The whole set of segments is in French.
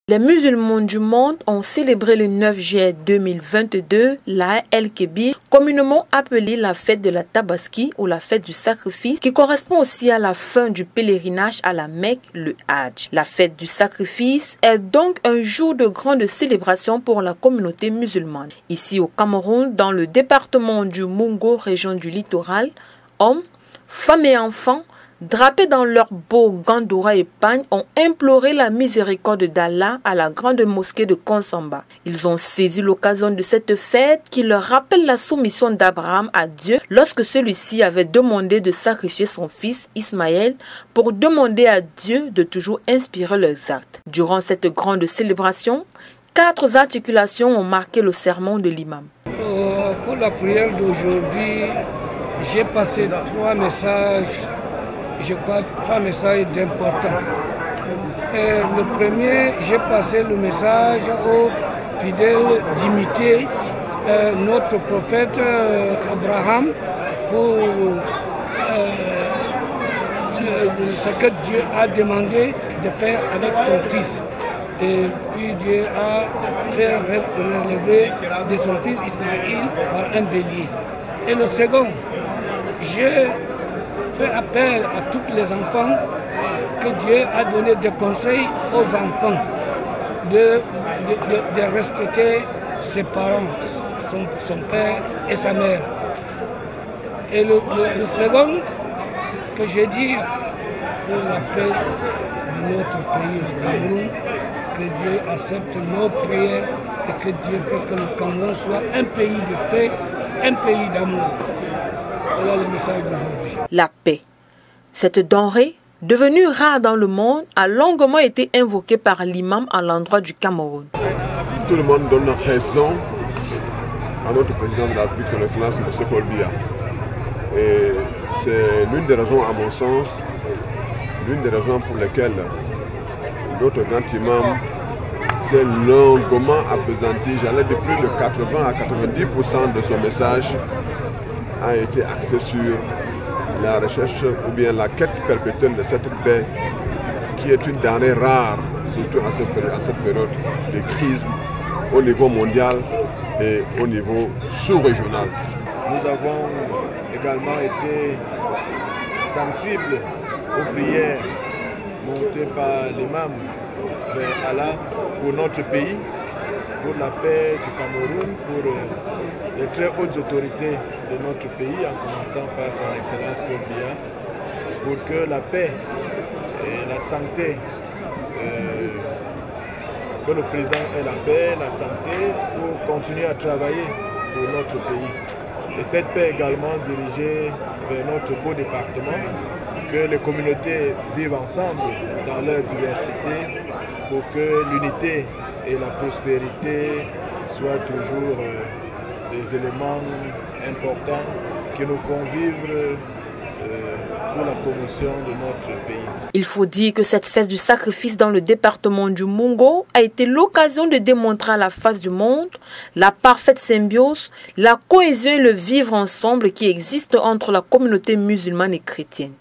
Les musulmans du monde ont célébré le 9 juillet 2022 l'Aïd el-Kébir, communément appelée la fête de la Tabaski ou la fête du sacrifice, qui correspond aussi à la fin du pèlerinage à la Mecque, le Hajj. La fête du sacrifice est donc un jour de grande célébration pour la communauté musulmane. Ici au Cameroun, dans le département du Mungo, région du littoral, hommes, femmes et enfants, drapés dans leurs beaux gants d'ora et pagnes, ont imploré la miséricorde d'Allah à la grande mosquée de Konsamba. Ils ont saisi l'occasion de cette fête qui leur rappelle la soumission d'Abraham à Dieu lorsque celui-ci avait demandé de sacrifier son fils Ismaël pour demander à Dieu de toujours inspirer leurs actes. Durant cette grande célébration, 4 articulations ont marqué le sermon de l'imam. Pour la prière d'aujourd'hui, j'ai passé 3 messages. Je crois 3 messages importants. Le premier, j'ai passé le message aux fidèles d'imiter notre prophète Abraham pour ce que Dieu a demandé de faire avec son fils. Et puis Dieu a fait relever de son fils Ismaël par un bélier. Et le second, j'ai fait appel à tous les enfants que Dieu a donné des conseils aux enfants de respecter ses parents, son père et sa mère. Et le second que j'ai dit pour la paix de notre pays, le Cameroun, que Dieu accepte nos prières et que Dieu fait que le Cameroun soit un pays de paix, un pays d'amour. Voilà le message d'aujourd'hui. La paix. Cette denrée, devenue rare dans le monde, a longuement été invoquée par l'imam à l'endroit du Cameroun. Tout le monde donne raison à notre président de la République, son Excellence M. Paul Biya. Et c'est l'une des raisons, à mon sens, l'une des raisons pour lesquelles notre grand imam s'est longuement appesanti. J'allais de plus de 80 à 90% de son message a été axé sur la recherche ou bien la quête perpétuelle de cette paix qui est une denrée rare, surtout à cette période de crise au niveau mondial et au niveau sous-régional. Nous avons également été sensibles aux prières montées par l'imam vers Allah pour notre pays, pour la paix du Cameroun, pour les très hautes autorités de notre pays, en commençant par son Excellence Paul Biya, pour que la paix et la santé, que le président ait la paix, la santé, pour continuer à travailler pour notre pays. Et cette paix également dirigée vers notre beau département, que les communautés vivent ensemble dans leur diversité, pour que l'unité et la prospérité soient toujours des éléments importants qui nous font vivre pour la promotion de notre pays. Il faut dire que cette fête du sacrifice dans le département du Mungo a été l'occasion de démontrer à la face du monde la parfaite symbiose, la cohésion et le vivre ensemble qui existe entre la communauté musulmane et chrétienne.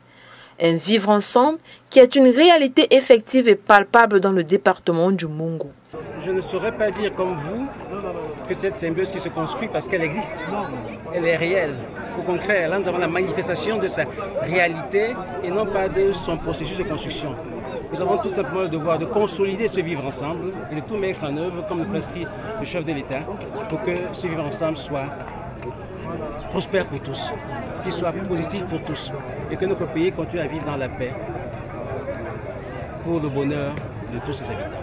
Un vivre ensemble qui est une réalité effective et palpable dans le département du Mungo. Je ne saurais pas dire comme vous que cette symbiose qui se construit parce qu'elle existe. Elle est réelle. Au contraire, là nous avons la manifestation de sa réalité et non pas de son processus de construction. Nous avons tout simplement le devoir de consolider ce vivre ensemble et de tout mettre en œuvre comme le prescrit le chef de l'État pour que ce vivre ensemble soit prospère pour tous, qu'il soit positif pour tous et que notre pays continue à vivre dans la paix pour le bonheur de tous ses habitants.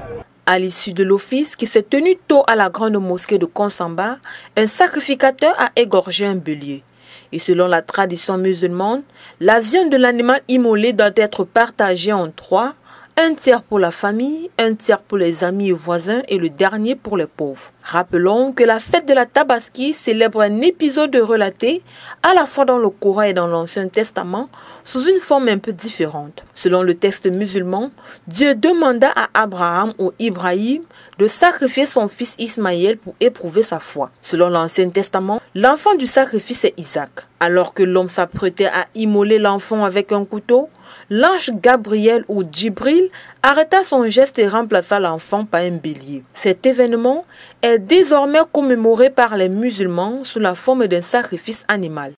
À l'issue de l'office qui s'est tenu tôt à la grande mosquée de Konsamba, un sacrificateur a égorgé un bélier. Et selon la tradition musulmane, la viande de l'animal immolé doit être partagée en 3, un tiers pour la famille, un tiers pour les amis et voisins et le dernier pour les pauvres. Rappelons que la fête de la Tabaski célèbre un épisode relaté à la fois dans le Coran et dans l'Ancien Testament sous une forme un peu différente. Selon le texte musulman, Dieu demanda à Abraham ou Ibrahim de sacrifier son fils Ismaël pour éprouver sa foi. Selon l'Ancien Testament, l'enfant du sacrifice est Isaac. Alors que l'homme s'apprêtait à immoler l'enfant avec un couteau, l'ange Gabriel ou Djibril arrêta son geste et remplaça l'enfant par un bélier. Cet événement est désormais commémoré par les musulmans sous la forme d'un sacrifice animal.